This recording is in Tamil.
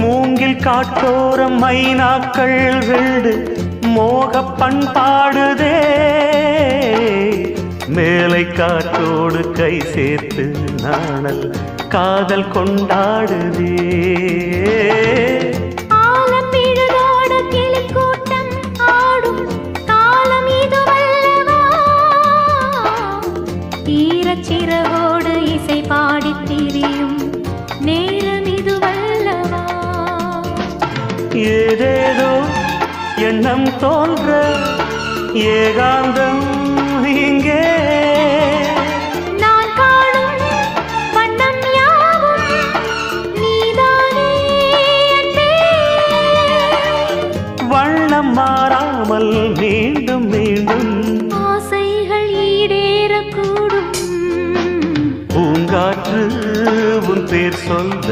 மூங்கில் காட்டோரம் மைனாக்கள் வெண்டு மோக பண்பாடுதே மேலை காற்றோடு கை சேர்த்து நாணல் காதல் கொண்டாடுதே சிறவோடு இசை பாடித் திரியும் நேரம் இதுவல்லவா ஏதேதோ எண்ணம் தோன்ற ஏகாந்தம் இங்கே நான் காணும் வண்ணம் யாவும் நீதானே அன்பே வண்ணம் மாறாமல் மீண்டும் மீண்டும் ஆசைகள் ஈடேறக்கூடும் பூங்காற்று உன் பேர் சொல்ல